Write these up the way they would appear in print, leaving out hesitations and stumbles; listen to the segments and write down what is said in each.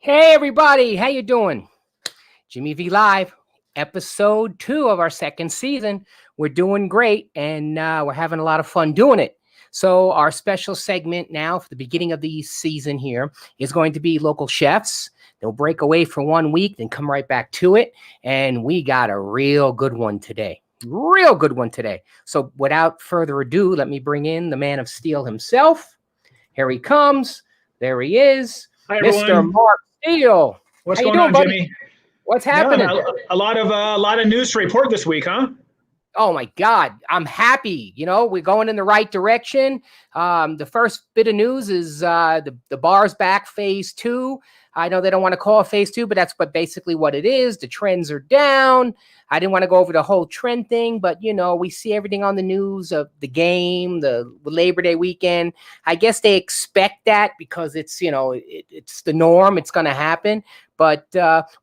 Hey everybody, how you doing? Jimmy V Live, episode 2 of our second season. We're doing great and we're having a lot of fun doing it. So our special segment now for the beginning of the season here is going to be local chefs. They'll break away for 1 week, then come right back to it. And we got a real good one today. Real good one today. So without further ado, let me bring in the man of steel himself. Here he comes. There he is. Hi, Mr. everyone. Mark Steele. What's How you going doing, on, buddy? Jimmy? What's Yeah, happening? a lot of news to report this week, huh? Oh my God, I'm happy. We're going in the right direction. The first bit of news is the bar's back, phase 2. I know they don't want to call it phase 2, but that's basically what it is. The trends are down. I didn't want to go over the whole trend thing, but we see everything on the news of the game, the Labor Day weekend. I guess they expect that because it's it's the norm. It's going to happen. But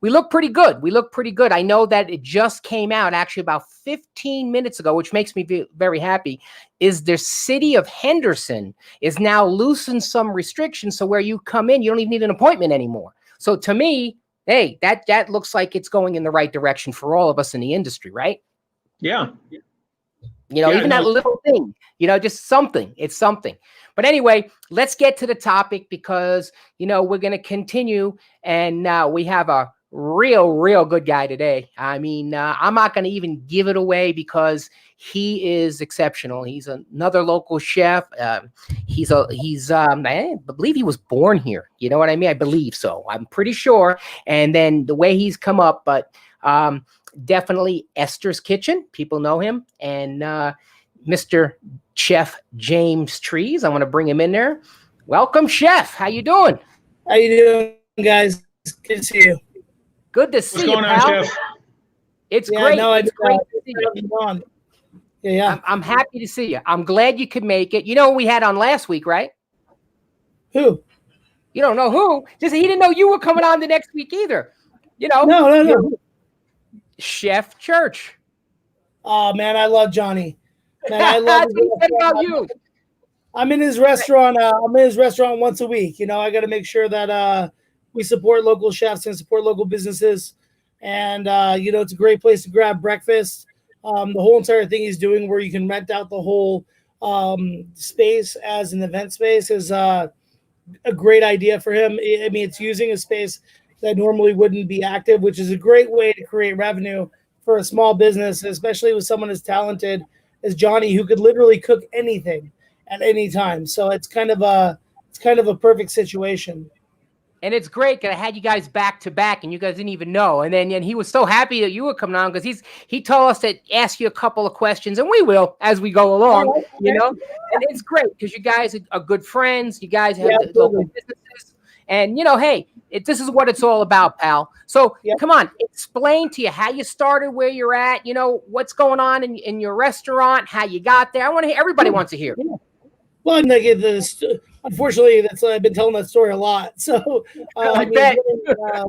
we look pretty good. I know that it just came out actually about 15 minutes ago, which makes me feel very happy, is the city of Henderson is now loosened some restrictions. So where you come in, you don't even need an appointment anymore. So to me, hey, that looks like it's going in the right direction for all of us in the industry, right? Yeah. Even that little thing, just something. It's something. But anyway, let's get to the topic because, we're going to continue. And we have a real good guy today. I mean, I'm not going to even give it away because he is exceptional. He's another local chef. I believe he was born here. You know what I mean? I believe so. I'm pretty sure. And then the way he's come up, but definitely Esther's Kitchen. People know him. And Mr. Chef James Trees. I want to bring him in there. Welcome, Chef. How you doing? How you doing, guys? Good to see you. Good to see you, pal. What's going on, Chef? It's great. It's great to see you. Yeah. I'm happy to see you. I'm glad you could make it. You know who we had on last week, right? Who? You don't know who. Just he didn't know you were coming on the next week either. No. Chef Church. Oh man, I love Johnny. Man, I love That's what he said about you. I'm in his restaurant. I'm in his restaurant once a week. I got to make sure that we support local chefs and support local businesses. And it's a great place to grab breakfast. The whole entire thing he's doing, where you can rent out the whole space as an event space, is a great idea for him. I mean, it's using a space that normally wouldn't be active, which is a great way to create revenue for a small business, especially with someone as talented as Johnny, who could literally cook anything at any time. So it's kind of a perfect situation. And it's great because I had you guys back to back, and you guys didn't even know. And he was so happy that you were coming on because he told us to ask you a couple of questions, and we will as we go along. And it's great because you guys are good friends. You guys have local businesses, and hey, this is what it's all about, pal. So come on, explain to you how you started, where you're at. What's going on in your restaurant, how you got there. I want to hear. Everybody wants to hear. Well, unfortunately, I've been telling that story a lot. So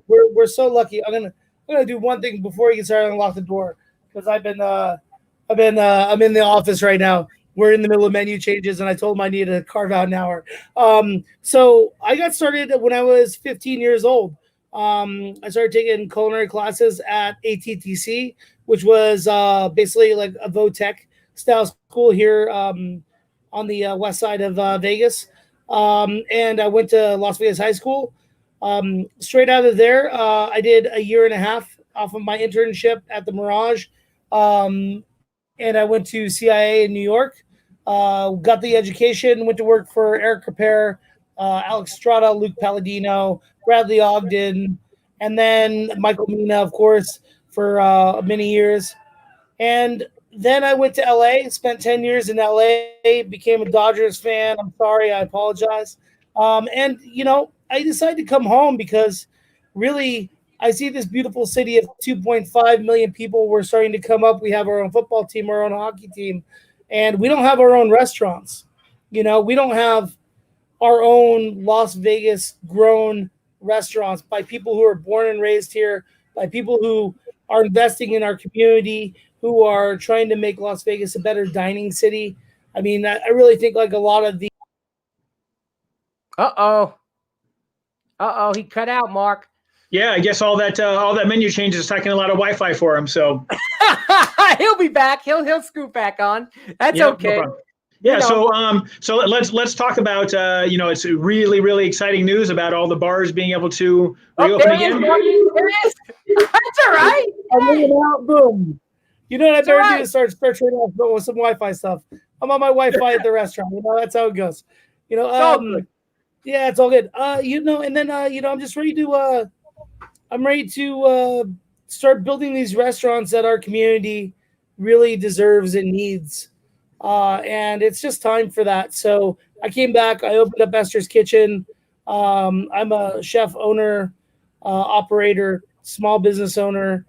we're so lucky. I'm gonna do one thing before you get started and lock the door, because I'm in the office right now. We're in the middle of menu changes, and I told him I needed to carve out an hour. So I got started when I was 15 years old. I started taking culinary classes at ATTC, which was basically like a VOTech style school here on the west side of Vegas. And I went to Las Vegas High School. Straight out of there, I did a year and a half off of my internship at the Mirage. And I went to CIA in New York, got the education, went to work for Eric Capere, Alex Strada, Luke Palladino, Bradley Ogden, and then Michael Mina, of course, for many years. And then I went to LA, spent 10 years in LA, became a Dodgers fan. I'm sorry, I apologize. And I decided to come home because really I see this beautiful city of 2.5 million people. We're starting to come up. We have our own football team, our own hockey team, and we don't have our own restaurants. We don't have our own Las Vegas grown restaurants by people who are born and raised here, by people who are investing in our community, who are trying to make Las Vegas a better dining city. I mean, I really think like a lot of the... Uh-oh. Uh-oh, he cut out, Mark. Yeah, I guess all that menu changes is taking a lot of Wi-Fi for him. So He'll be back. He'll scoop back on. That's yeah, okay. no yeah. So let's talk about it's really really exciting news about all the bars being able to reopen again. There it is. That's all right. I'm moving out. Boom. You know what I better right. do is start trading off with some Wi-Fi stuff. I'm on my Wi-Fi at the restaurant. That's how it goes. Yeah, it's all good. And then I'm just ready to start building these restaurants that our community really deserves and needs. And it's just time for that. So I came back. I opened up Esther's Kitchen. I'm a chef owner, operator, small business owner,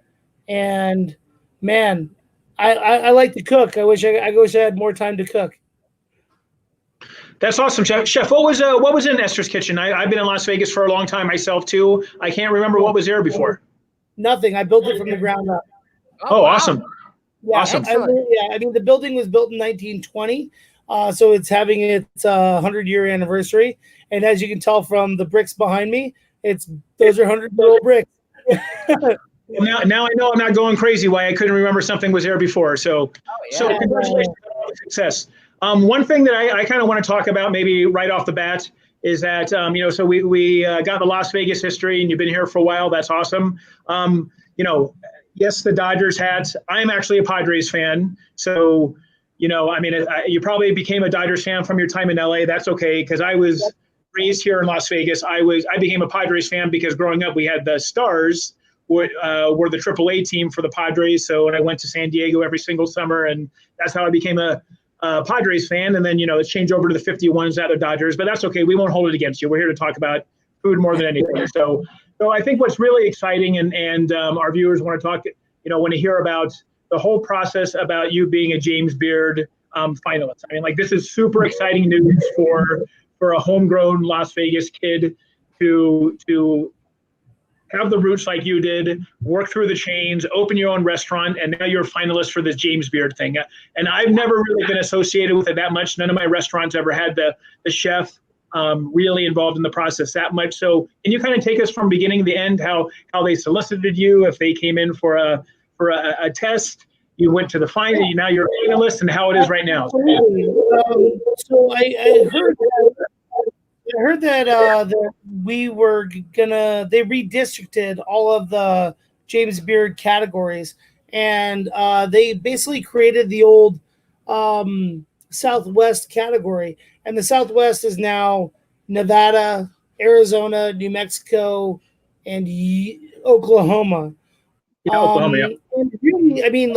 and man, I like to cook. I wish I had more time to cook. That's awesome, Chef. What was in Esther's Kitchen? I've been in Las Vegas for a long time myself too. I can't remember what was there before. Nothing. I built it from the ground up. Oh, wow. Awesome. Yeah, awesome. I mean, the building was built in 1920, so it's having its 100-year anniversary. And as you can tell from the bricks behind me, those are 100-year-old bricks. Now I know I'm not going crazy why I couldn't remember something was there before. So congratulations on success. One thing that I kind of want to talk about maybe right off the bat is that, so we got the Las Vegas history and you've been here for a while. That's awesome. Yes, the Dodgers hats. I'm actually a Padres fan. So, you probably became a Dodgers fan from your time in LA. That's okay. Cause I was raised here in Las Vegas. I became a Padres fan because growing up we had the Stars were the AAA team for the Padres. So I went to San Diego every single summer and that's how I became a Padres fan. And then, it's changed over to the 51s at the Dodgers, but that's okay. We won't hold it against you. We're here to talk about food more than anything. So I think what's really exciting and our viewers want to hear about the whole process about you being a James Beard finalist. I mean, this is super exciting news for a homegrown Las Vegas kid to have the roots like you did, work through the chains, open your own restaurant, and now you're a finalist for this James Beard thing. And I've never really been associated with it that much. None of my restaurants ever had the chef really involved in the process that much. So can you kind of take us from beginning to end, how they solicited you, if they came in for a test, you went to the final, now you're a finalist, and how it is right now? So I heard that we were they redistricted all of the James Beard categories, and they basically created the old Southwest category, and the Southwest is now Nevada, Arizona, New Mexico, and Oklahoma. Oklahoma, and really, I mean,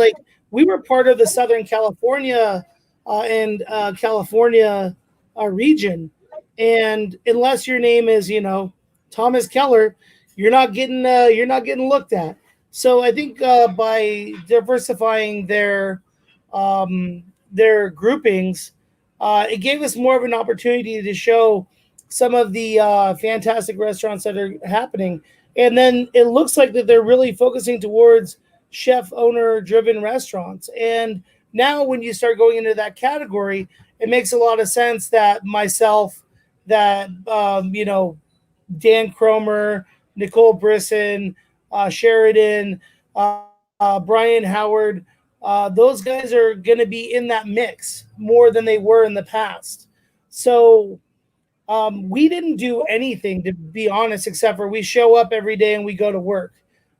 we were part of the Southern California and California region. And unless your name is, Thomas Keller, you're not getting looked at. So I think by diversifying their groupings, it gave us more of an opportunity to show some of the fantastic restaurants that are happening. And then it looks like that they're really focusing towards chef owner driven restaurants. And now when you start going into that category, it makes a lot of sense that myself, that Dan Cromer, Nicole Brisson, Sheridan, Brian Howard, those guys are going to be in that mix more than they were in the past. So we didn't do anything, to be honest, except for we show up every day and we go to work.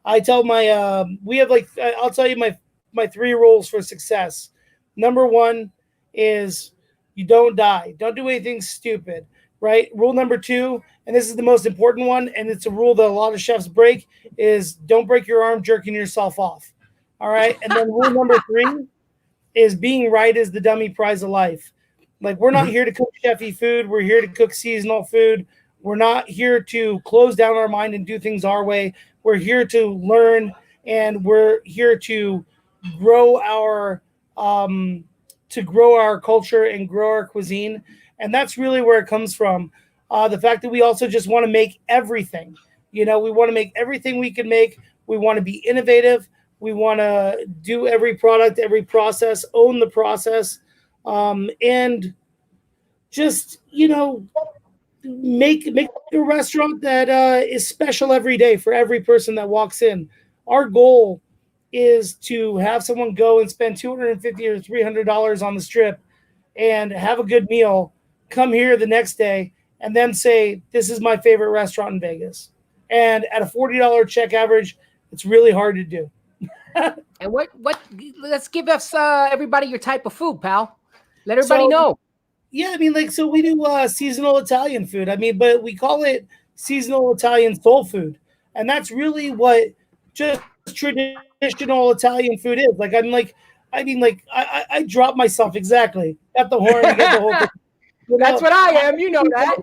I tell my we have I'll tell you my 3 rules for success. Number 1 is you don't die. Don't do anything stupid, right? Rule number 2, and this is the most important one, and it's a rule that a lot of chefs break, is don't break your arm jerking yourself off. All right. And then rule number 3 is being right is the dummy prize of life. We're not here to cook chefy food. We're here to cook seasonal food. We're not here to close down our mind and do things our way. We're here to learn, and we're here to grow our culture and grow our cuisine. And that's really where it comes from. The fact that we also just want to make everything. We want to make everything we can make. We want to be innovative. We want to do every product, every process, own the process. And just, make a restaurant that is special every day for every person that walks in. Our goal is to have someone go and spend $250 or $300 on the strip and have a good meal, come here the next day, and then say, "This is my favorite restaurant in Vegas." And at a $40 check average, it's really hard to do. And what? Let's give us everybody your type of food, pal. Let everybody know. Yeah, I mean, like, so we do seasonal Italian food. I mean, but we call it seasonal Italian soul food, and that's really what just traditional Italian food is. Like, I drop myself exactly at the horn to get the whole thing. That's what I am. You know that.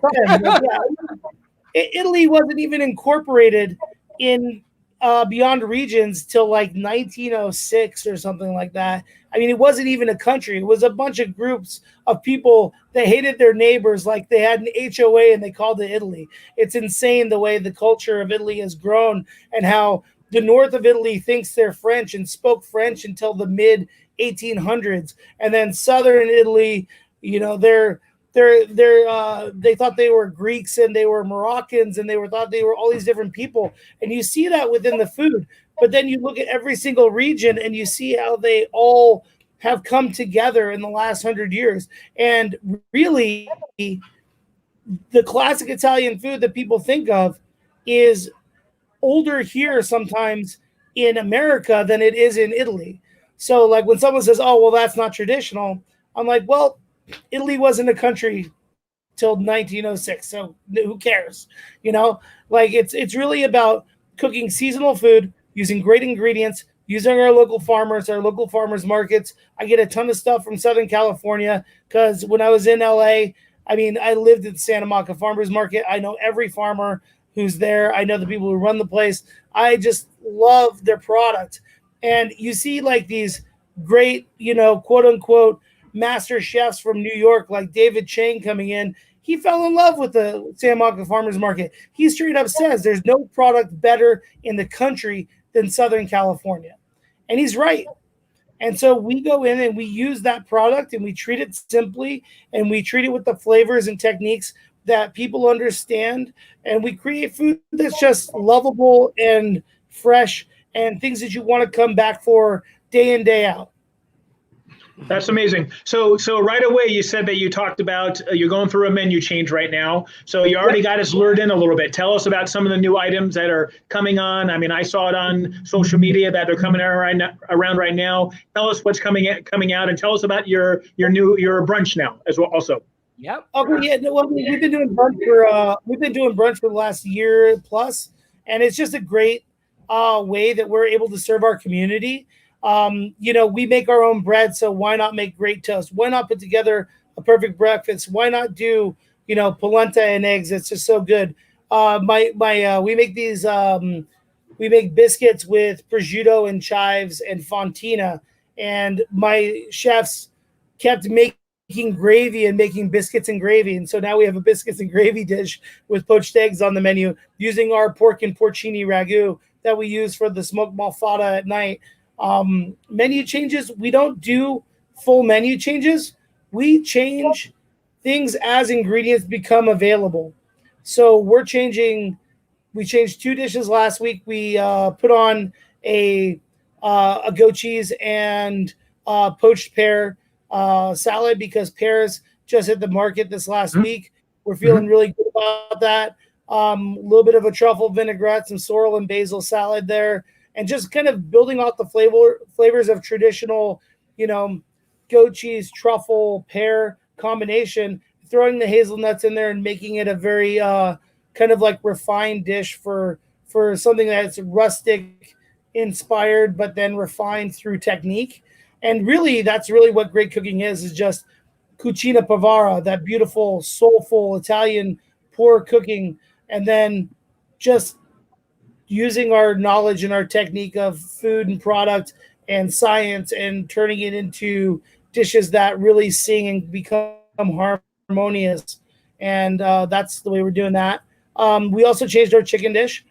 Italy wasn't even incorporated in Beyond Regions till like 1906 or something like that. I mean, it wasn't even a country. It was a bunch of groups of people that hated their neighbors, like they had an HOA and they called it Italy. It's insane the way the culture of Italy has grown and how the north of Italy thinks they're French and spoke French until the mid 1800s. And then southern Italy, you know, they thought they were Greeks and they were Moroccans and thought they were all these different people. And you see that within the food. But then you look at every single region and you see how they all have come together in the last 100 years. And really, the classic Italian food that people think of is older here sometimes in America than it is in Italy. So like when someone says, "Oh, well, that's not traditional," I'm like, well, Italy wasn't a country till 1906, so who cares? You know, like it's really about cooking seasonal food, using great ingredients, using our local farmers markets. I get a ton of stuff from Southern California because when I was in LA, I mean, I lived at the Santa Monica Farmers Market. I know every farmer who's there. I know the people who run the place. I just love their product. And you see like these great, you know, quote unquote, master chefs from New York, like David Chang coming in. He fell in love with the Santa Monica Farmers Market. He straight up says there's no product better in the country than Southern California. And he's right. And so we go in and we use that product and we treat it simply and we treat it with the flavors and techniques that people understand. And we create food that's just lovable and fresh and things that you want to come back for day in, day out. That's amazing. So right away, you said that you talked about you're going through a menu change right now. So you already got us lured in a little bit. Tell us about some of the new items that are coming on. I mean, I saw it on social media that they're coming around right now. Tell us what's coming out, and tell us about your brunch now as well. Also. Yep. Okay. Yeah. Well, we've been doing brunch for the last year plus, and it's just a great way that we're able to serve our community. You know, we make our own bread, so why not make great toast? Why not put together a perfect breakfast? Why not do, you know, polenta and eggs? It's just so good. We make these, we make biscuits with prosciutto and chives and fontina, and my chefs kept making gravy and making biscuits and gravy. And so now we have a biscuits and gravy dish with poached eggs on the menu using our pork and porcini ragu that we use for the smoked malfata at night. Menu changes, we don't do full menu changes. We change things as ingredients become available. So we changed 2 dishes last week. We put on a goat cheese and poached pear salad because pears just hit the market this last week. We're feeling really good about that. A little bit of a truffle vinaigrette, some sorrel and basil salad there. And just kind of building out the flavors of traditional, you know, goat cheese, truffle, pear combination, throwing the hazelnuts in there and making it a very kind of like refined dish for something that's rustic inspired, but then refined through technique. And really, that's really what great cooking is just cucina povera, that beautiful, soulful Italian pour cooking, and then just using our knowledge and our technique of food and product and science and turning it into dishes that really sing and become harmonious. And that's the way we're doing that. We also changed our chicken dish.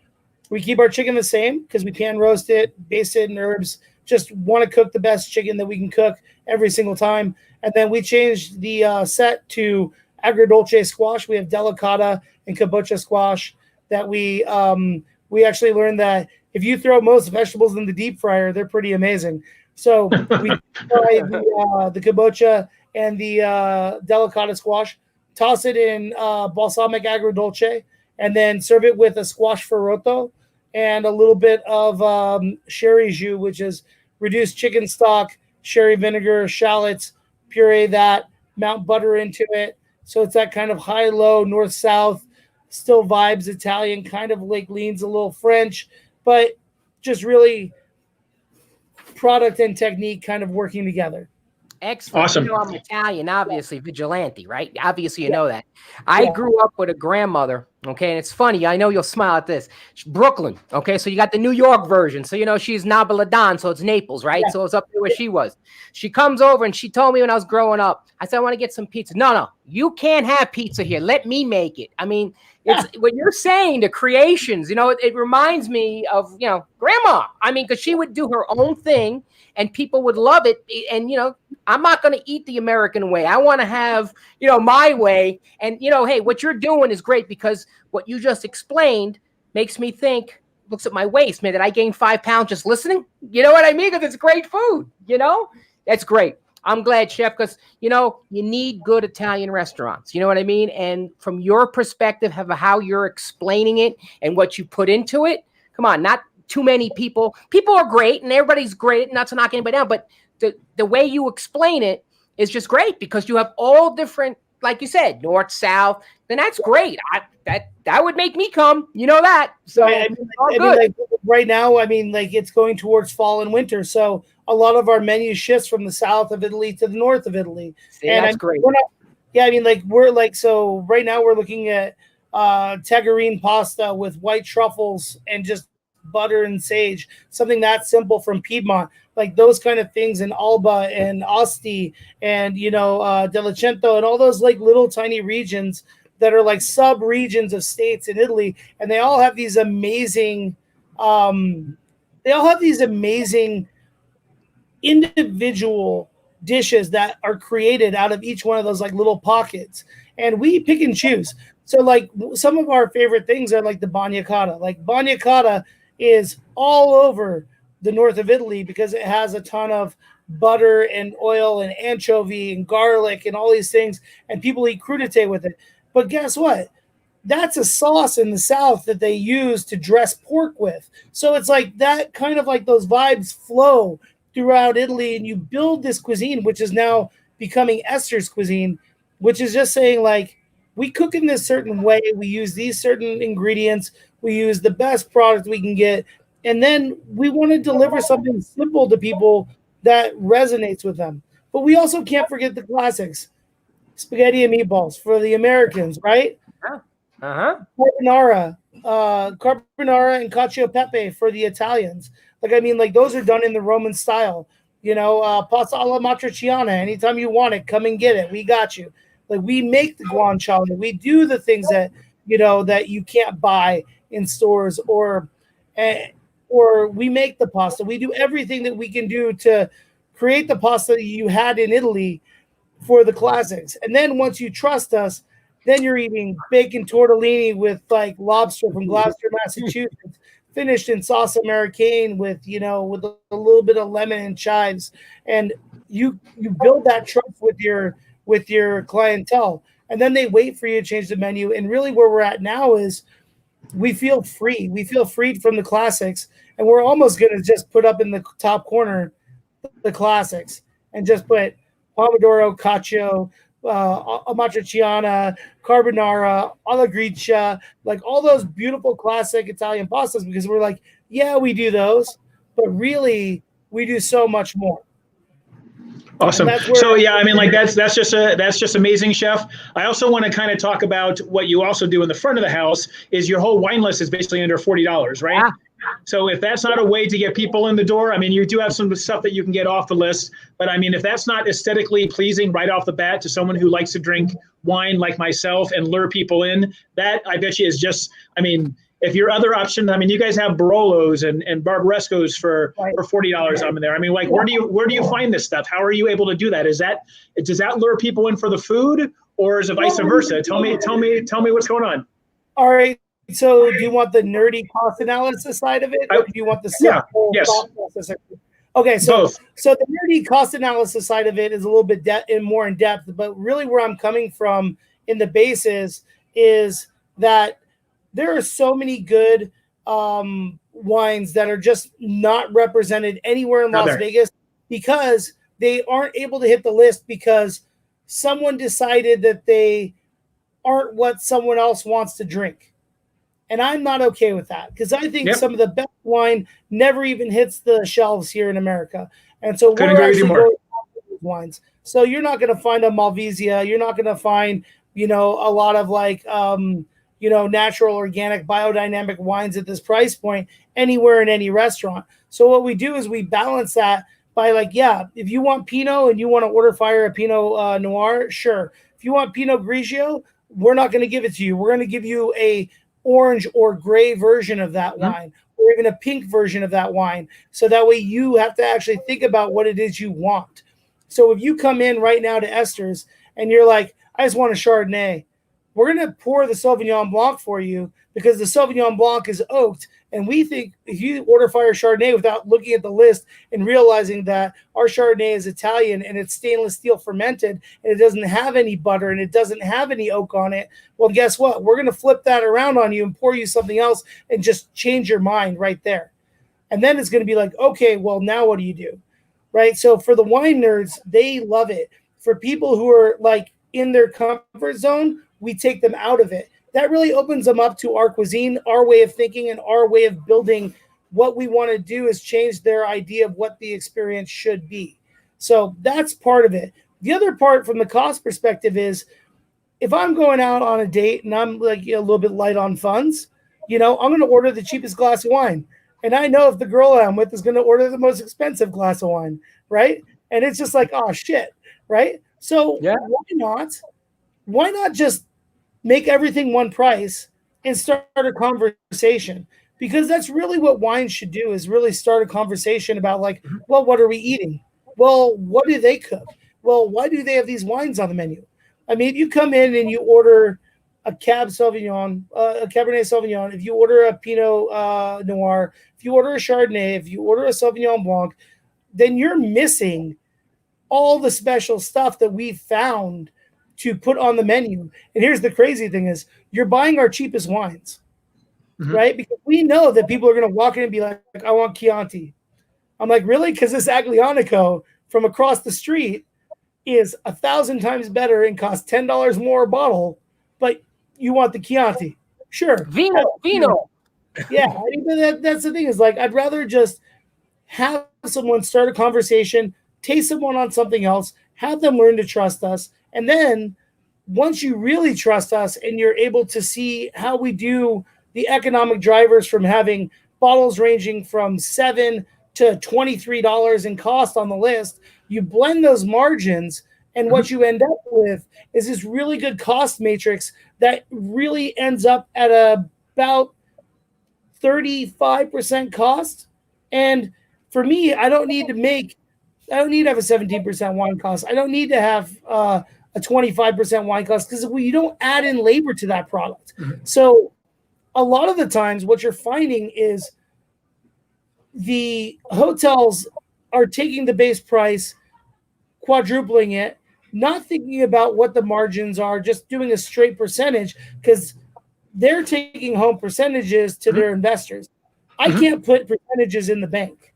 We keep our chicken the same because we pan roast it, baste it in herbs, just want to cook the best chicken that we can cook every single time. And then we changed the set to agrodolce squash. We have delicata and kabocha squash that we actually learned that if you throw most vegetables in the deep fryer, they're pretty amazing. So we fry the kabocha and the delicata squash, toss it in balsamic agrodolce, and then serve it with a squash farotto and a little bit of sherry jus, which is reduced chicken stock, sherry vinegar, shallots, puree that, mount butter into it. So it's that kind of high-low, north-south, still vibes Italian, kind of like leans a little French, but just really product and technique kind of working together. Excellent. Awesome. You know, I'm Italian, obviously, vigilante, right? Obviously, you know that. I grew up with a grandmother, okay? And it's funny. I know you'll smile at this. Brooklyn, okay? So you got the New York version. So, you know, she's Napoletan, so it's Naples, right? Yeah. So it's up there where she was. She comes over and she told me when I was growing up, I said, I want to get some pizza. No, you can't have pizza here. Let me make it. I mean, it's what you're saying, the creations, you know, it reminds me of, you know, grandma. I mean, because she would do her own thing and people would love it. And, you know, I'm not going to eat the American way. I want to have, you know, my way. And, you know, hey, what you're doing is great because what you just explained makes me think, looks at my waist, man, did I gain 5 pounds just listening? You know what I mean? Because it's great food, you know? That's great. I'm glad, Chef, because, you know, you need good Italian restaurants. You know what I mean? And from your perspective of how you're explaining it and what you put into it, come on, not too many people. People are great and everybody's great, not to knock anybody down, but the way you explain it is just great because you have all different, like you said, north, south. Then that's great. That would make me come. You know that. So I mean, like right now, I mean, like it's going towards fall and winter. So a lot of our menu shifts from the south of Italy to the north of Italy. See, and that's great. I mean, like we're like, so right now we're looking at tagarine pasta with white truffles and just butter and sage, something that simple from Piedmont, like those kind of things in Alba and Asti and, you know, Delicento and all those like little tiny regions that are like sub-regions of states in Italy. And they all have these amazing, individual dishes that are created out of each one of those like little pockets. And we pick and choose. So like some of our favorite things are like the bagna cotta. Like bagna cotta is all over the north of Italy because it has a ton of butter and oil and anchovy and garlic and all these things, and people eat crudité with it. But guess what? That's a sauce in the south that they use to dress pork with. So it's like that kind of like those vibes flow throughout Italy, and you build this cuisine, which is now becoming Esther's cuisine, which is just saying like, we cook in this certain way, we use these certain ingredients, we use the best product we can get, and then we want to deliver something simple to people that resonates with them. But we also can't forget the classics. Spaghetti and meatballs for the Americans, right? Carbonara and cacio e pepe for the Italians. Like, I mean, like those are done in the Roman style. You know, pasta alla matriciana. Anytime you want it, come and get it. We got you. Like we make the guanciale. We do the things that, you know, that you can't buy in stores, or we make the pasta. We do everything that we can do to create the pasta that you had in Italy for the classics. And then once you trust us, then you're eating bacon tortellini with like lobster from Gloucester, Massachusetts, finished in sauce Americaine with, you know, with a little bit of lemon and chives. And you build that trust with your clientele. And then they wait for you to change the menu. And really where we're at now is we feel free. We feel freed from the classics. And we're almost going to just put up in the top corner the classics and just put pomodoro, cacio, amatriciana, carbonara, alla gricia, like all those beautiful classic Italian pastas, because we're like, yeah, we do those, but really we do so much more. Awesome. So yeah, I mean, like that's just amazing, Chef. I also want to kind of talk about what you also do in the front of the house. Is your whole wine list is basically under $40, right? Yeah. So if that's not a way to get people in the door, I mean, you do have some stuff that you can get off the list, but I mean, if that's not aesthetically pleasing right off the bat to someone who likes to drink wine like myself and lure people in, that I bet you is just, I mean, if your other option, I mean, you guys have Barolos and Barbarescos for $40 on there. I mean, like, where do you find this stuff? How are you able to do that? Does that lure people in for the food, or is it vice versa? Tell me what's going on. All right. So, do you want the nerdy cost analysis side of it, or do you want the simple thought process? Okay, so both. So the nerdy cost analysis side of it is a little bit more in depth, but really where I'm coming from in the basis is that there are so many good wines that are just not represented anywhere in Las Vegas because they aren't able to hit the list because someone decided that they aren't what someone else wants to drink. And I'm not okay with that because I think some of the best wine never even hits the shelves here in America. And so we're actually going after these wines. So you're not going to find a Malvasia. You're not going to find, a lot of like, natural, organic, biodynamic wines at this price point anywhere in any restaurant. So what we do is we balance that by like, if you want Pinot and you want to order fire a Pinot Noir, sure. If you want Pinot Grigio, we're not going to give it to you. We're going to give you a orange or gray version of that wine, or even a pink version of that wine. So that way you have to actually think about what it is you want. So if you come in right now to Esther's and you're like, I just want a Chardonnay, we're going to pour the Sauvignon Blanc for you because the Sauvignon Blanc is oaked. And we think if you order fire Chardonnay without looking at the list and realizing that our Chardonnay is Italian and it's stainless steel fermented and it doesn't have any butter and it doesn't have any oak on it, well, guess what? We're going to flip that around on you and pour you something else and just change your mind right there. And then it's going to be like, okay, well, now what do you do? Right? So for the wine nerds, they love it. For people who are like in their comfort zone, we take them out of it. That really opens them up to our cuisine, our way of thinking, and our way of building. What we want to do is change their idea of what the experience should be. So that's part of it. The other part from the cost perspective is if I'm going out on a date and I'm like a little bit light on funds, I'm going to order the cheapest glass of wine. And I know if the girl I'm with is going to order the most expensive glass of wine, right? And it's just like, oh, shit, right? So why not just make everything one price and start a conversation? Because that's really what wine should do, is really start a conversation about like, well, what are we eating? Well, what do they cook? Well, why do they have these wines on the menu? I mean, if you come in and you order a Cabernet Sauvignon, if you order a Pinot Noir, if you order a Chardonnay, if you order a Sauvignon Blanc, then you're missing all the special stuff that we've found to put on the menu. And here's the crazy thing is you're buying our cheapest wines, right? Because we know that people are going to walk in and be like, I want Chianti. I'm like, really? Because this Aglianico from across the street is 1,000 times better and costs $10 more a bottle, but you want the Chianti. Sure. Vino. Yeah. I mean, but that's the thing is like, I'd rather just have someone start a conversation, taste someone on something else, have them learn to trust us. And then once you really trust us and you're able to see how we do the economic drivers from having bottles ranging from $7 to $23 in cost on the list, you blend those margins and what you end up with is this really good cost matrix that really ends up at about 35% cost. And for me, I don't need to have a 17% wine cost. I don't need to have a 25% wine cost because you don't add in labor to that product. So a lot of the times what you're finding is the hotels are taking the base price, quadrupling it, not thinking about what the margins are, just doing a straight percentage because they're taking home percentages to their investors. I can't put percentages in the bank.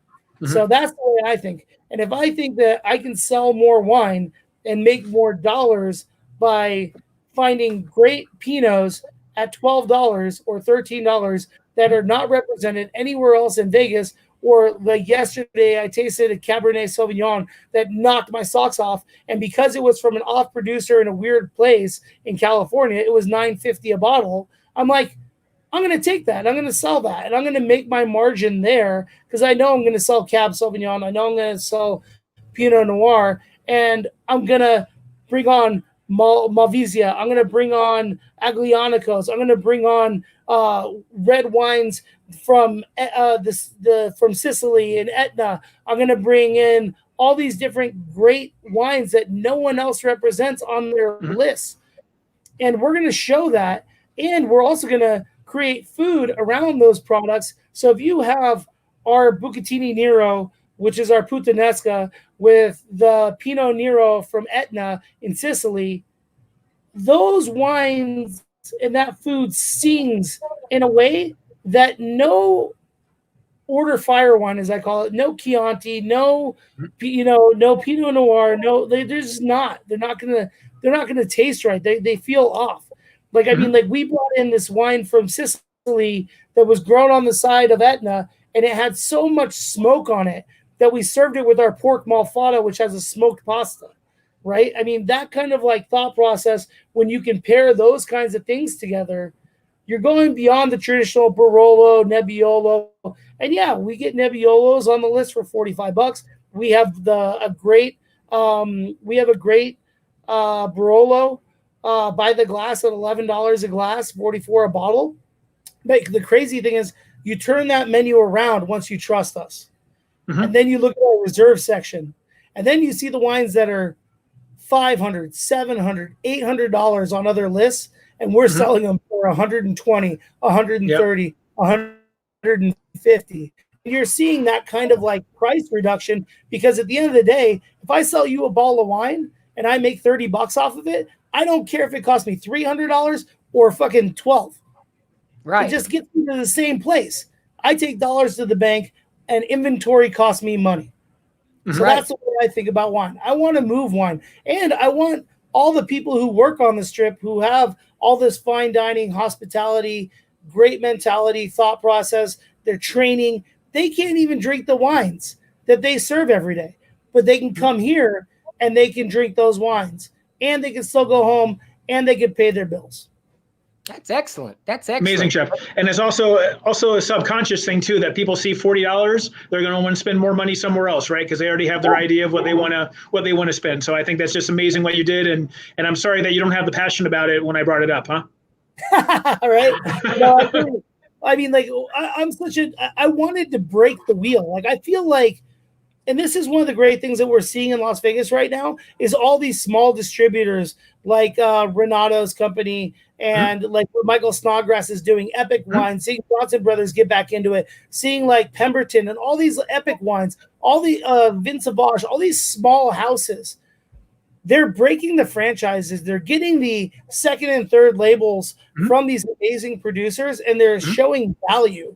So that's the way I think. And if I think that I can sell more wine and make more dollars by finding great Pinots at $12 or $13 that are not represented anywhere else in Vegas, or like yesterday I tasted a Cabernet Sauvignon that knocked my socks off, and because it was from an off producer in a weird place in California, it was $9.50 a bottle. I'm like, I'm going to take that. I'm going to sell that. And I'm going to make my margin there because I know I'm going to sell Cab Sauvignon. I know I'm going to sell Pinot Noir. And I'm going to bring on Malvasia. I'm going to bring on Aglianicos. I'm going to bring on red wines from from Sicily and Etna. I'm going to bring in all these different great wines that no one else represents on their list. And we're going to show that. And we're also going to create food around those products. So if you have our Bucatini Nero, which is our puttanesca, with the Pinot Nero from Etna in Sicily, those wines and that food sings in a way that no order fire wine, as I call it, no Chianti, no, no Pinot Noir, no, they're just not. They're not gonna taste right. They feel off. Like, I mean, like, we brought in this wine from Sicily that was grown on the side of Etna, and it had so much smoke on it that we served it with our pork malfata, which has a smoked pasta, right? I mean, that kind of like thought process, when you can pair those kinds of things together, you're going beyond the traditional Barolo, Nebbiolo. And yeah, we get Nebbiolos on the list for $45. We have a great Barolo by the glass at $11 a glass, $44 a bottle. But the crazy thing is, you turn that menu around once you trust us. And then you look at our reserve section, and then you see the wines that are $500, $700, $800 on other lists, and we're selling them for $120, $130, $150. You're seeing that kind of like price reduction, because at the end of the day, if I sell you a bottle of wine and I make $30 off of it, I don't care if it costs me $300 or fucking $12. Right. It just gets me to the same place. I take dollars to the bank, and inventory costs me money. So that's the way I think about wine. I want to move wine. And I want all the people who work on the strip, who have all this fine dining, hospitality, great mentality, thought process, their training, they can't even drink the wines that they serve every day. But they can come here and they can drink those wines. And they can still go home and they can pay their bills. That's excellent. That's excellent. Amazing, Chef. And it's also a subconscious thing too, that people see $40, they're going to want to spend more money somewhere else, right? Because they already have their idea of what they want to spend. So I think that's just amazing what you did, and I'm sorry that you don't have the passion about it when I brought it up, huh? All right. No, I mean, like, I wanted to break the wheel. Like, I feel like, and this is one of the great things that we're seeing in Las Vegas right now, is all these small distributors like Renato's company and like what Michael Snodgrass is doing, Epic Wines, seeing Johnson Brothers get back into it, seeing like Pemberton and all these Epic Wines, all the Vin Sauvage, all these small houses. They're breaking the franchises. They're getting the second and third labels from these amazing producers, and they're showing value.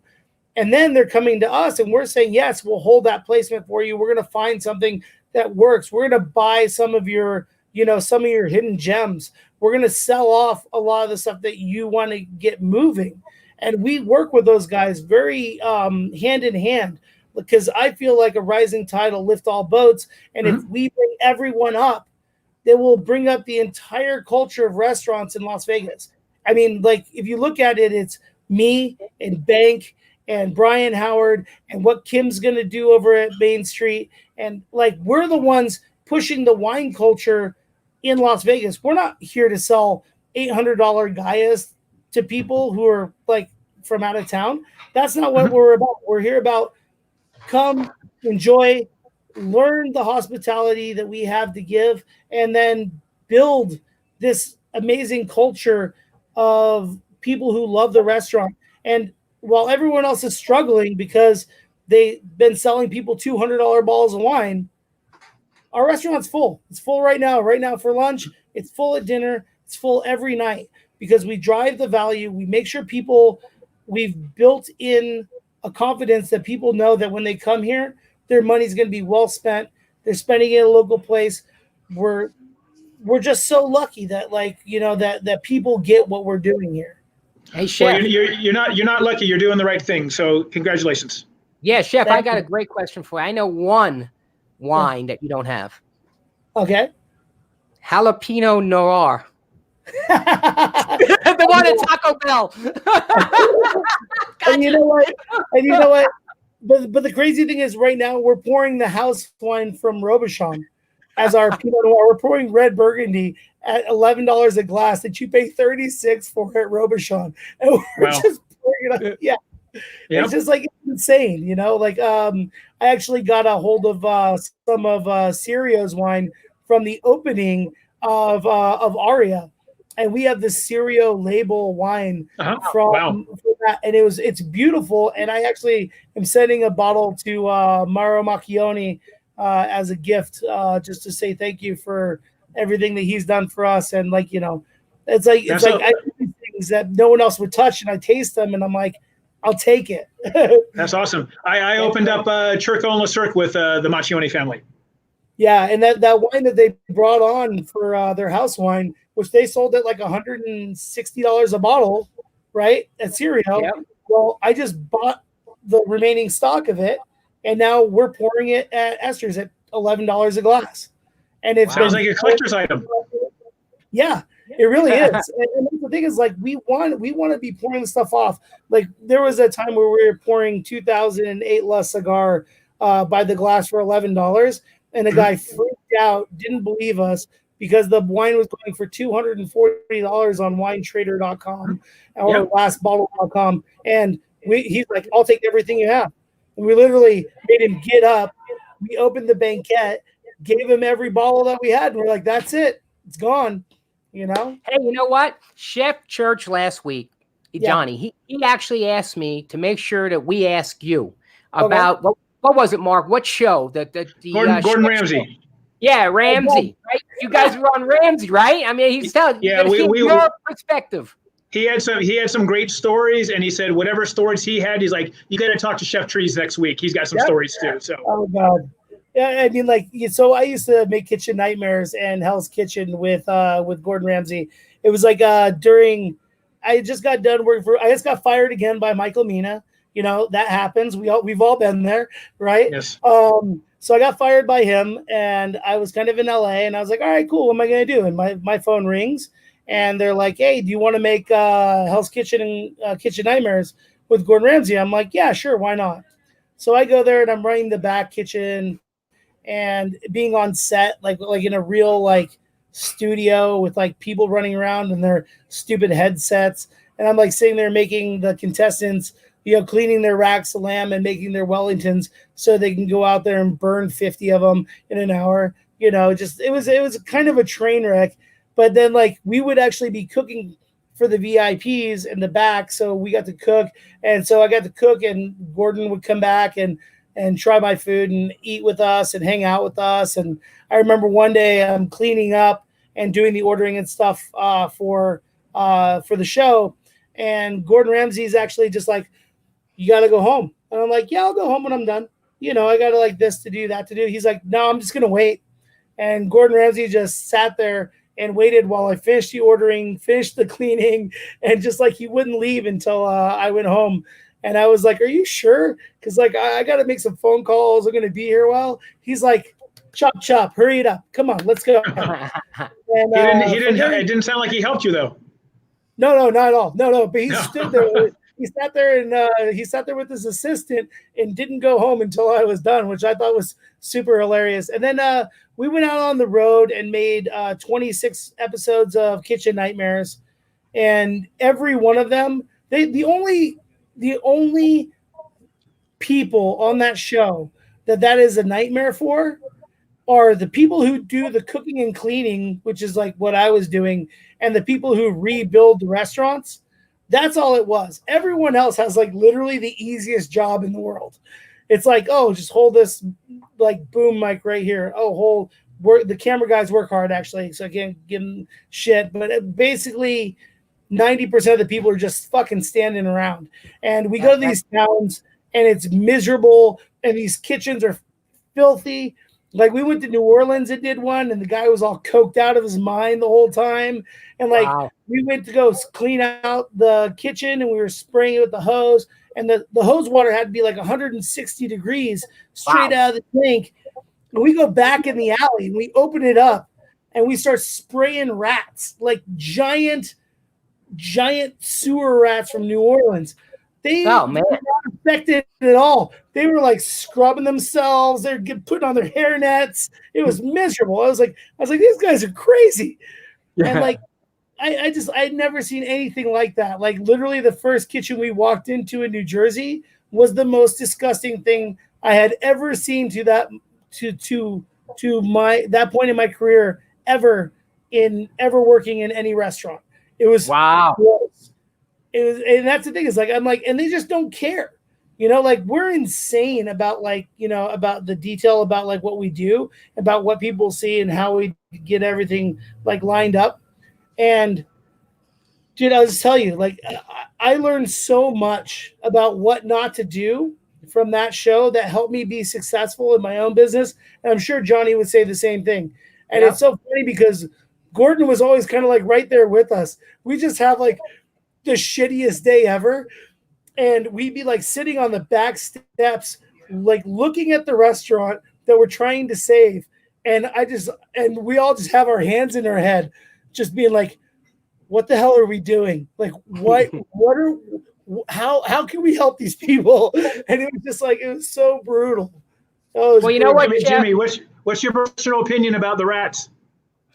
And then they're coming to us, and we're saying, yes, we'll hold that placement for you. We're going to find something that works. We're going to buy some of your hidden gems. We're going to sell off a lot of the stuff that you want to get moving. And we work with those guys very hand in hand, because I feel like a rising tide will lift all boats. And if we bring everyone up, they will bring up the entire culture of restaurants in Las Vegas. I mean, like, if you look at it, it's me and Bank and Brian Howard and what Kim's going to do over at Main Street. And like, we're the ones pushing the wine culture in Las Vegas. We're not here to sell $800 Gaias to people who are like from out of town. That's not what we're about. We're here about come, enjoy, learn the hospitality that we have to give, and then build this amazing culture of people who love the restaurant. And while everyone else is struggling because they've been selling people $200 bottles of wine, our restaurant's full. It's full right now. Right now for lunch, it's full at dinner. It's full every night, because we drive the value. We make sure we've built in a confidence that people know that when they come here, their money's going to be well spent. They're spending it at a local place. We're just so lucky that, like, that people get what we're doing here. Hey, Chef. Well, you're not lucky. You're doing the right thing. So congratulations. Yeah, Chef, I got a great question for you. I know one wine that you don't have. Okay. Jalapeno Noir. The one at Taco Bell. And you know what? But the crazy thing is, right now we're pouring the house wine from Robuchon as our Pinot Noir. We're pouring red Burgundy at $11 a glass that you pay $36 for at Robuchon, and we're just pouring it up. Yeah. Yep. It's just like, it's insane, Like, I actually got a hold of some of Sirio's wine from the opening of Aria, and we have the Serio label wine from, Wow. from that, and it's beautiful. And I actually am sending a bottle to Mauro Macchioni as a gift, just to say thank you for everything that he's done for us. And like, it's like I do things that no one else would touch, and I taste them, and I'm like, I'll take it. That's awesome. I opened up Churco and Le Cirque with the Macchioni family. Yeah, and that wine that they brought on for their house wine, which they sold at like $160 a bottle, right, at Serio. Yep. Well, I just bought the remaining stock of it, and now we're pouring it at Esther's at $11 a glass. And it's Sounds like a collector's item. Yeah, it really is. And the thing is, like, we want to be pouring the stuff off. Like, there was a time where we were pouring 2008 La Cigar by the glass for $11, and a guy freaked out, didn't believe us, because the wine was going for $240 on winetrader.com or lastbottle.com. And he's like, I'll take everything you have. And we literally made him get up. We opened the banquette, gave him every bottle that we had, and we're like, that's it. It's gone. Hey, you know what? Chef Church last week, Johnny, he actually asked me to make sure that we ask you about what was it, Mark? What show? The Gordon Ramsay. Show? Yeah, Ramsay. Right? You guys were on Ramsay, right? I mean, he's telling your perspective. He had some great stories, and he said whatever stories he had, he's like, you got to talk to Chef Trees next week. He's got some stories too. So. Oh God. Yeah, I mean, like, so I used to make Kitchen Nightmares and Hell's Kitchen with Gordon Ramsay. It was like I just got done working I just got fired again by Michael Mina. That happens. We've all been there, right? Yes. So I got fired by him, and I was kind of in LA, and I was like, all right, cool. What am I going to do? And my phone rings, and they're like, hey, do you want to make Hell's Kitchen and Kitchen Nightmares with Gordon Ramsay? I'm like, yeah, sure. Why not? So I go there, and I'm running the back kitchen and being on set, like in a real like studio with like people running around in their stupid headsets. And I'm like sitting there making the contestants, cleaning their racks of lamb and making their Wellingtons so they can go out there and burn 50 of them in an hour. It was kind of a train wreck. But then like we would actually be cooking for the VIPs in the back. So we got to cook. And so I got to cook, and Gordon would come back and try my food and eat with us and hang out with us. And I remember one day I'm cleaning up and doing the ordering and stuff for the show. And Gordon Ramsay's actually just like, you got to go home. And I'm like, yeah, I'll go home when I'm done. I got to like this to do, that to do. He's like, no, I'm just going to wait. And Gordon Ramsay just sat there and waited while I finished the ordering, finished the cleaning, and just like he wouldn't leave until I went home. And I was like, are you sure? Because like I got to make some phone calls. I'm going to be here a while. He's like, chop, chop, hurry it up. Come on, let's go. And, it didn't sound like he helped you though. No, not at all. No, but he stood there. He sat there and with his assistant and didn't go home until I was done, which I thought was super hilarious. And then we went out on the road and made 26 episodes of Kitchen Nightmares, and every one of them, the only people on that show that is a nightmare for are the people who do the cooking and cleaning, which is like what I was doing, and the people who rebuild the restaurants. That's all it was. Everyone else has like literally the easiest job in the world. It's like, oh, just hold this like boom mic right here. Oh, the camera guys work hard actually, so I can't give them shit. But basically, 90% of the people are just fucking standing around. And we go to these towns, and it's miserable, and these kitchens are filthy. Like we went to New Orleans and did one, and the guy was all coked out of his mind the whole time. And like we went to go clean out the kitchen, and we were spraying it with the hose, and the hose water had to be like 160 degrees straight out of the tank. And we go back in the alley, and we open it up, and we start spraying rats, like giant sewer rats from New Orleans. They were not affected at all. They were like scrubbing themselves. They're putting on their hair nets. It was miserable. I was like, these guys are crazy. Yeah. And like, I'd never seen anything like that. Like literally the first kitchen we walked into in New Jersey was the most disgusting thing I had ever seen to that point in my career ever working in any restaurant. It was wow. gross. It was, and that's the thing is like I'm like, and they just don't care. You know, like we're insane about like, you know, about the detail about like what we do, about what people see and how we get everything like lined up. And dude, I'll just tell you, like I learned so much about what not to do from that show that helped me be successful in my own business. And I'm sure Johnny would say the same thing. And Yep. it's so funny because Gordon was always kind of like right there with us. We just have like the shittiest day ever. And we'd be like sitting on the back steps, like looking at the restaurant that we're trying to save. And we all just have our hands in our head, just being like, what the hell are we doing? Like, how can we help these people? And it was just like, it was so brutal. Oh, Well, you know what, Jimmy, what's your personal opinion about the rats?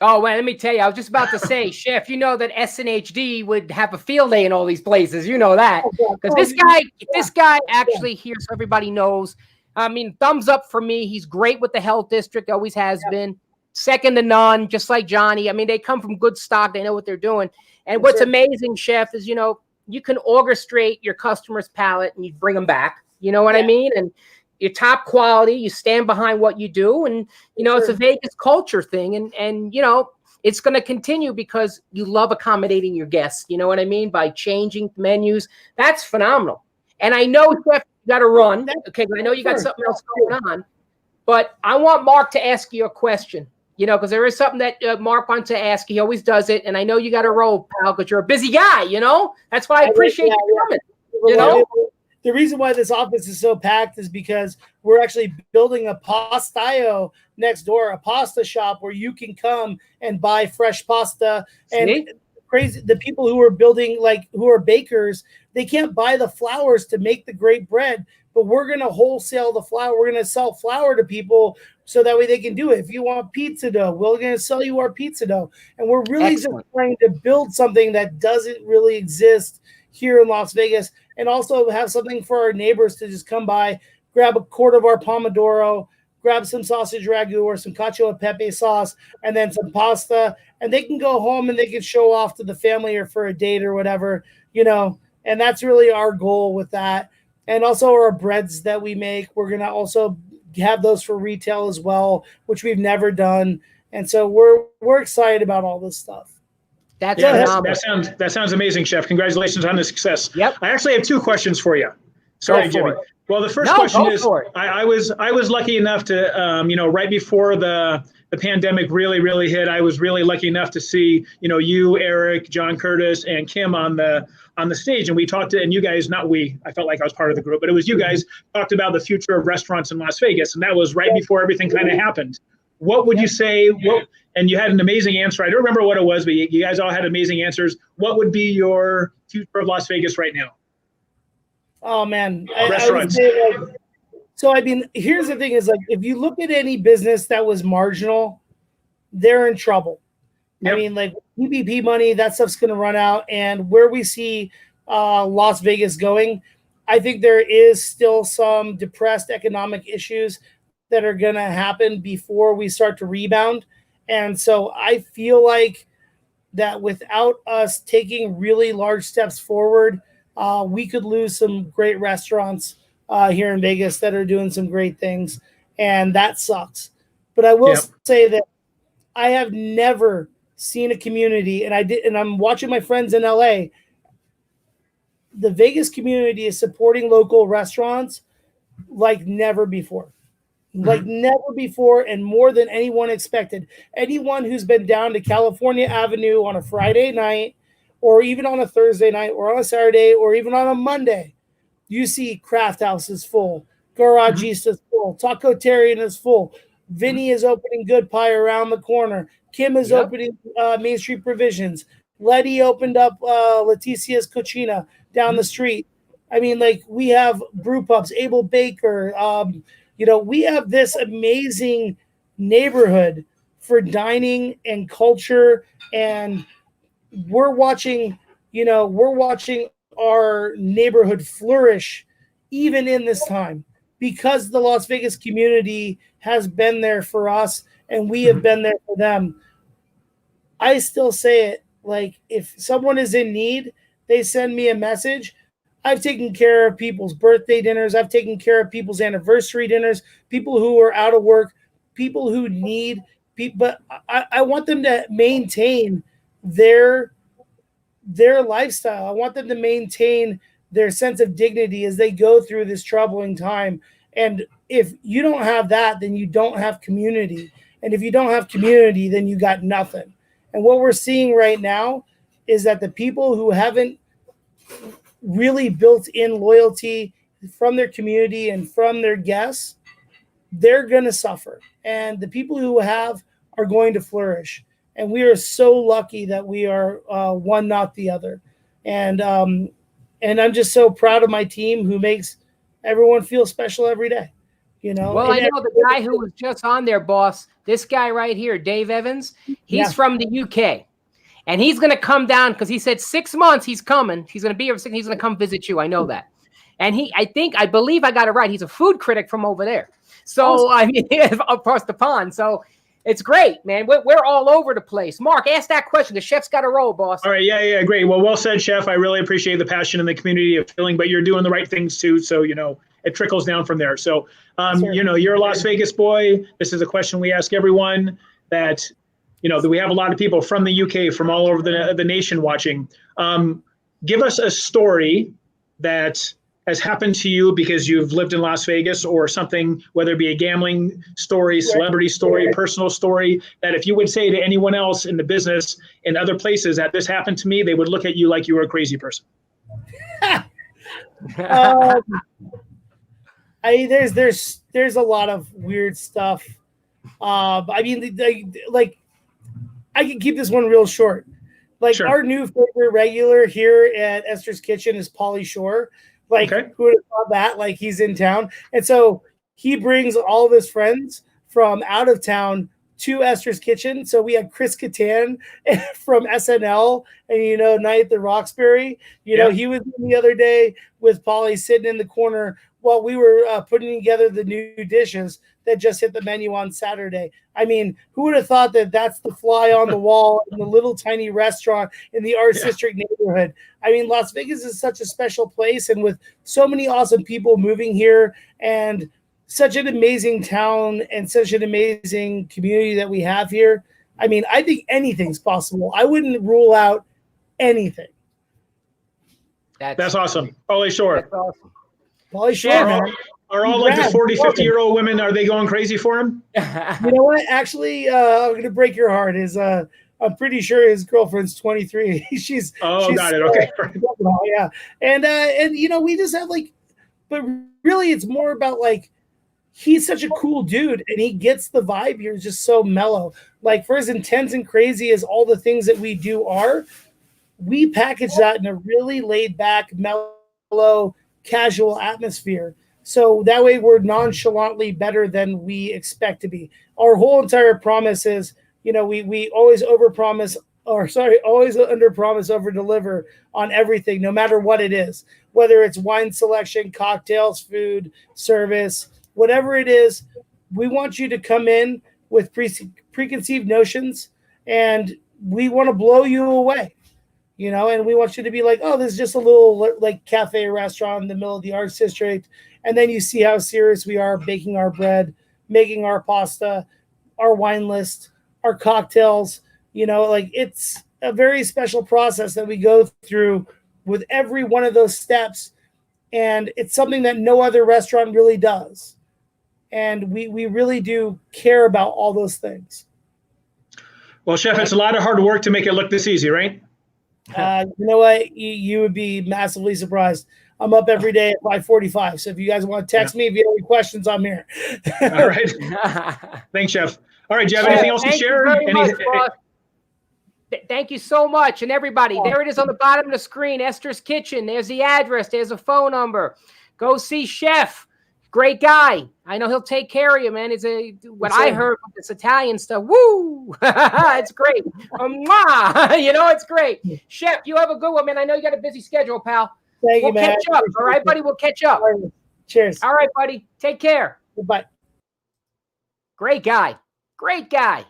Oh, well, let me tell you, I was just about to say, Chef, you know that SNHD would have a field day in all these places. You know that. Because this guy actually here, so everybody knows. I mean, thumbs up for me. He's great with the health district, always has been. Second to none, just like Johnny. I mean, they come from good stock. They know what they're doing. And what's amazing, Chef, is, you know, you can orchestrate your customer's palate and you bring them back. You know what I mean? And you're top quality, you stand behind what you do. And, you know, it's a Vegas culture thing. And, you know, it's going to continue because you love accommodating your guests. You know what I mean? By changing menus. That's phenomenal. And I know, Chef, you got to run. Okay. I know you got something else going on. But I want Mark to ask you a question, you know, because there is something that Mark wants to ask. He always does it. And I know you got to roll, pal, because you're a busy guy, you know? That's why I appreciate you coming, you know? The reason why this office is so packed is because we're actually building a pastaio next door, a pasta shop where you can come and buy fresh pasta. And crazy, the people who are building, like who are bakers, they can't buy the flours to make the great bread, but we're going to wholesale the flour. We're going to sell flour to people so that way they can do it. If you want pizza dough, we're going to sell you our pizza dough. And we're really just trying to build something that doesn't really exist here in Las Vegas, and also have something for our neighbors to just come by, grab a quart of our pomodoro, grab some sausage ragu or some cacio e pepe sauce, and then some pasta, and they can go home and they can show off to the family or for a date or whatever, you know. And that's really our goal with that. And also our breads that we make, we're going to also have those for retail as well, which we've never done. And so we're excited about all this stuff. That sounds amazing, Chef. Congratulations on the success. Yep. I actually have two questions for you. Sorry, Jimmy. Well, the first question is, I was lucky enough to, you know, right before the pandemic really hit, I was really lucky enough to see, you know, you, Eric, John Curtis, and Kim on the stage, and we talked and you guys, not we, I felt like I was part of the group, but it was you guys talked about the future of restaurants in Las Vegas, and that was right before everything kind of happened. What would you say? And you had an amazing answer. I don't remember what it was, but you guys all had amazing answers. What would be your future of Las Vegas right now? Oh man, restaurants. So I mean, here's the thing: is like if you look at any business that was marginal, they're in trouble. Yep. I mean, like PPP money, that stuff's going to run out. And where we see Las Vegas going, I think there is still some depressed economic issues that are going to happen before we start to rebound. And so I feel like that without us taking really large steps forward, we could lose some great restaurants here in Vegas that are doing some great things. And that sucks. But I will say that I have never seen a community, and I'm watching my friends in LA. The Vegas community is supporting local restaurants like never before. Like never before, and more than anyone expected. Anyone who's been down to California Avenue on a Friday night, or even on a Thursday night, or on a Saturday, or even on a Monday, you see Craft House is full, Garagista is full, Tacotarian is full, Vinny is opening Good Pie around the corner, Kim is opening Main Street Provisions, Letty opened up Leticia's Cucina down the street. I mean, like we have brew pubs, Abel Baker. You know, we have this amazing neighborhood for dining and culture, and we're watching our neighborhood flourish even in this time because the Las Vegas community has been there for us and we have been there for them. I still say it. Like if someone is in need, they send me a message. I've taken care of people's birthday dinners. I've taken care of people's anniversary dinners, people who are out of work, people who need people. But I want them to maintain their lifestyle. I want them to maintain their sense of dignity as they go through this troubling time. And if you don't have that, then you don't have community. And if you don't have community, then you got nothing. And what we're seeing right now is that the people who haven't really built in loyalty from their community and from their guests, they're going to suffer. And the people who have are going to flourish. And we are so lucky that we are one, not the other. And I'm just so proud of my team who makes everyone feel special every day. You know, well, I know the guy who was just on there, boss. This guy right here, Dave Evans. He's from the UK, and he's going to come down because he said 6 months. He's coming. He's going to be here. He's going to come visit you. I know that. And I believe I got it right. He's a food critic from over there. So I mean, across the pond. So it's great, man. We're all over the place. Mark, ask that question. The chef's got a roll, boss. All right. Yeah. Great. Well said, Chef. I really appreciate the passion in the community of feeling, but you're doing the right things too. So, it trickles down from there. So, you're a Las Vegas boy. This is a question we ask everyone that we have a lot of people from the UK, from all over the nation watching. Give us a story that has happened to you because you've lived in Las Vegas, or something, whether it be a gambling story, celebrity story, personal story, that if you would say to anyone else in the business in other places that this happened to me, they would look at you like you were a crazy person. There's a lot of weird stuff. I mean, like I can keep this one real short. Like our new favorite regular here at Esther's Kitchen is Pauly Shore. Like who would have thought that? Like he's in town, and so he brings all of his friends from out of town to Esther's Kitchen. So we had Chris Kattan from SNL, and Night at the Roxbury. He was in the other day with Pauly sitting in the corner while we were putting together the new dishes that just hit the menu on Saturday. I mean, who would have thought that that's the fly on the wall in the little tiny restaurant in the Arts District neighborhood? I mean, Las Vegas is such a special place, and with so many awesome people moving here and such an amazing town and such an amazing community that we have here. I mean, I think anything's possible. I wouldn't rule out anything. That's awesome. Pauly Shore. That's awesome. Pauly Shore, man. Are all like the 40, 50-year-old women, are they going crazy for him? You know what? Actually, I'm going to break your heart. I'm pretty sure his girlfriend's 23. she's got it. Okay. Yeah. And we just have but really it's more about he's such a cool dude, and he gets the vibe here. It's just so mellow. Like, for as intense and crazy as all the things that we do are, we package that in a really laid back, mellow, casual atmosphere. So that way we're nonchalantly better than we expect to be. Our whole entire promise is, we always always under promise, over deliver on everything, no matter what it is, whether it's wine selection, cocktails, food, service, whatever it is. We want you to come in with preconceived notions, and we want to blow you away. And we want you to be like, oh, this is just a little cafe restaurant in the middle of the Arts District. And then you see how serious we are baking our bread, making our pasta, our wine list, our cocktails. It's a very special process that we go through with every one of those steps. And it's something that no other restaurant really does. And we really do care about all those things. Well, Chef, it's a lot of hard work to make it look this easy, right? You know what? You would be massively surprised. I'm up every day at 5:45. So if you guys want to text me, if you have any questions, I'm here. All right. Thanks, Chef. All right. Do you have anything else to share? Thank you so much. And everybody, there it is on the bottom of the screen, Esther's Kitchen. There's the address. There's a phone number. Go see Chef. Great guy. I know he'll take care of you, man. I heard with this Italian stuff. Woo! It's great. It's great. Chef, you have a good one, man. I know you got a busy schedule, pal. Thank you, man. We'll catch up. All right, buddy. We'll catch up. Cheers. All right, buddy. Take care. Goodbye. Great guy. Great guy.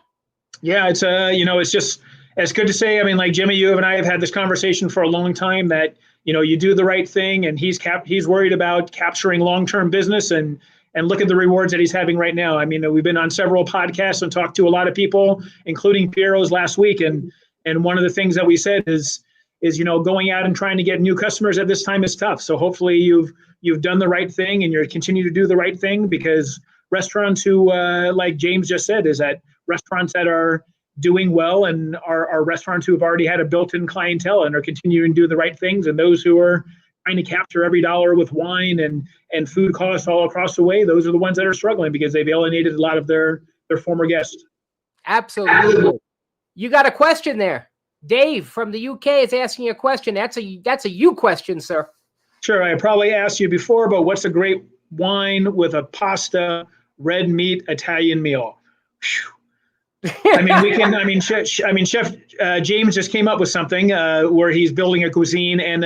Yeah, it's it's just it's good to say. I mean, like Jimmy, you and I have had this conversation for a long time that, you do the right thing, and he's worried about capturing long-term business, and look at the rewards that he's having right now. I mean, we've been on several podcasts and talked to a lot of people, including Piero's last week. And one of the things that we said is, going out and trying to get new customers at this time is tough. So hopefully you've done the right thing, and you're continue to do the right thing, because restaurants who, like James just said, is that restaurants that are doing well and are restaurants who have already had a built-in clientele and are continuing to do the right things, and those who are trying to capture every dollar with wine and food costs all across the way, those are the ones that are struggling because they've alienated a lot of their former guests. Absolutely. You got a question there. Dave from the UK is asking you a question. That's a you question, sir. Sure. I probably asked you before, but what's a great wine with a pasta, red meat Italian meal? Whew. Chef James just came up with something where he's building a cuisine and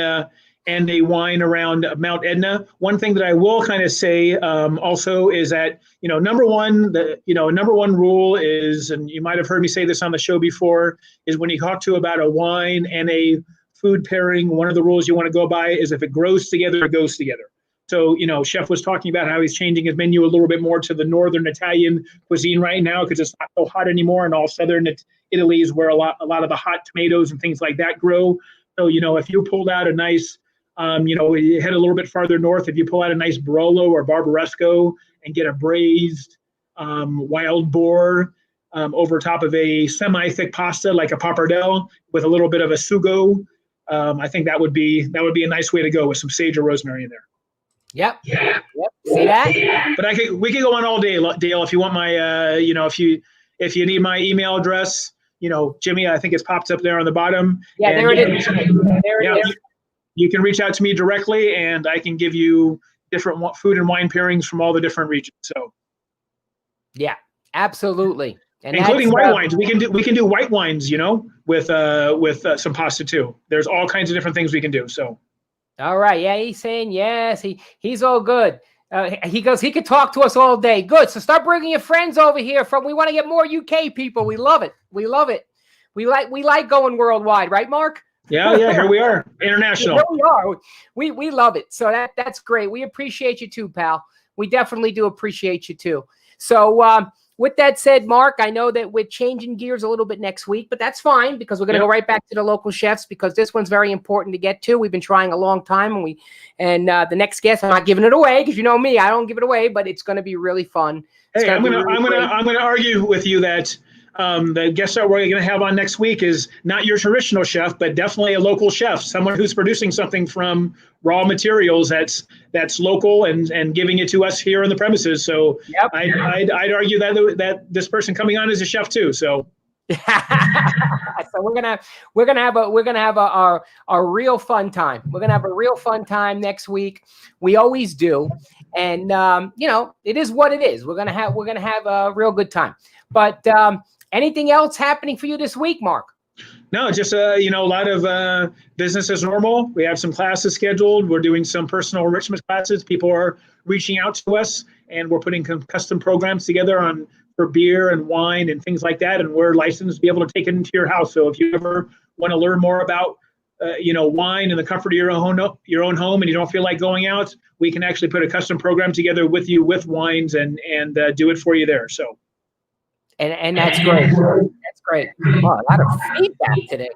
a wine around Mount Etna. One thing that I will kind of say also is that, number one rule is, and you might have heard me say this on the show before, is when you talk to about a wine and a food pairing, one of the rules you want to go by is if it grows together, it goes together. So, Chef was talking about how he's changing his menu a little bit more to the northern Italian cuisine right now because it's not so hot anymore, and all southern Italy is where a lot of the hot tomatoes and things like that grow. So, if you pulled out a nice, you head a little bit farther north, if you pull out a nice Barolo or Barbaresco and get a braised wild boar over top of a semi-thick pasta like a pappardelle with a little bit of a sugo, I think that would be a nice way to go with some sage or rosemary in there. Yep. See that? But we could go on all day, Dale. If you want my, if you need my email address, Jimmy, I think it's popped up there on the bottom. Yeah, there it is. There it is. You can reach out to me directly, and I can give you different food and wine pairings from all the different regions. So, yeah, absolutely, and including white wines. We can do white wines, with some pasta too. There's all kinds of different things we can do. So. All right. Yeah, he's saying yes. He's all good. He goes, he could talk to us all day. Good. So start bringing your friends over here. We want to get more UK people. We love it. We love it. We like going worldwide, right, Mark? Yeah. Here we are, international. Here we are. We love it. So that's great. We appreciate you too, pal. We definitely do appreciate you too. So with that said, Mark, I know that we're changing gears a little bit next week, but that's fine because we're going to go right back to the local chefs because this one's very important to get to. We've been trying a long time, and the next guest, I'm not giving it away because you know me, I don't give it away, but it's going to be really fun. Hey, I'm gonna argue with you that the guest that we're going to have on next week is not your traditional chef, but definitely a local chef, someone who's producing something from raw materials that's local and giving it to us here on the premises. So yep. I'd argue that this person coming on is a chef too. So. So we're gonna have a real fun time. We're gonna have a real fun time next week. We always do, and it is what it is. We're gonna have a real good time. But anything else happening for you this week, Mark? No, just a lot of business as normal. We have some classes scheduled. We're doing some personal enrichment classes. People are reaching out to us, and we're putting custom programs together for beer and wine and things like that. And we're licensed to be able to take it into your house. So if you ever want to learn more about wine in the comfort of your own home, and you don't feel like going out, we can actually put a custom program together with you with wines and do it for you there. So. And that's great. That's great. Oh, a lot of feedback today.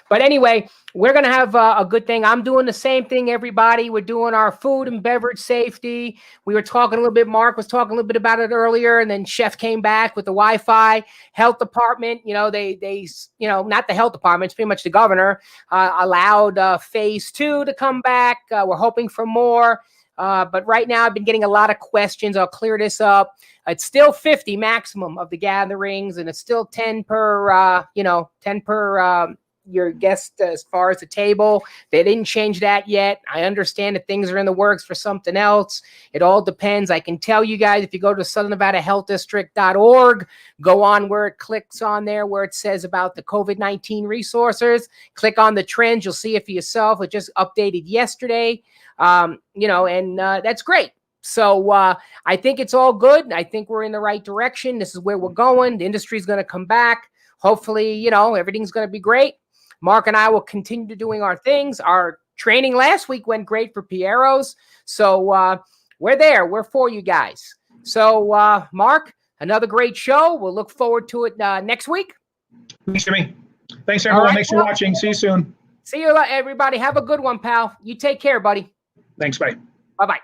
But anyway, we're going to have a good thing. I'm doing the same thing, everybody. We're doing our food and beverage safety. We were talking a little bit, Mark was talking a little bit about it earlier, and then Chef came back with the Wi-Fi. Health department, they not the health department, it's pretty much the governor, allowed phase 2 to come back. We're hoping for more. But right now I've been getting a lot of questions. I'll clear this up. It's still 50 maximum of the gatherings, and it's still 10 per, 10 per your guest as far as the table. They didn't change that yet. I understand that things are in the works for something else. It all depends. I can tell you guys, if you go to southernNevadaHealthDistrict.org, go on where it clicks on there where it says about the COVID-19 resources, click on the trends. You'll see it for yourself. It just updated yesterday, and that's great. So I think it's all good. I think we're in the right direction. This is where we're going. The industry is going to come back. hopefully, you know, everything's going to be great. Mark and I will continue doing our things. Our training last week went great for Piero's. So we're there. We're for you guys. So, Mark, another great show. We'll look forward to it next week. Thanks, Jimmy. Thanks, everyone. Right, Thanks for watching. See you soon. See you, everybody. Have a good one, pal. You take care, buddy. Thanks. Bye. Bye-bye.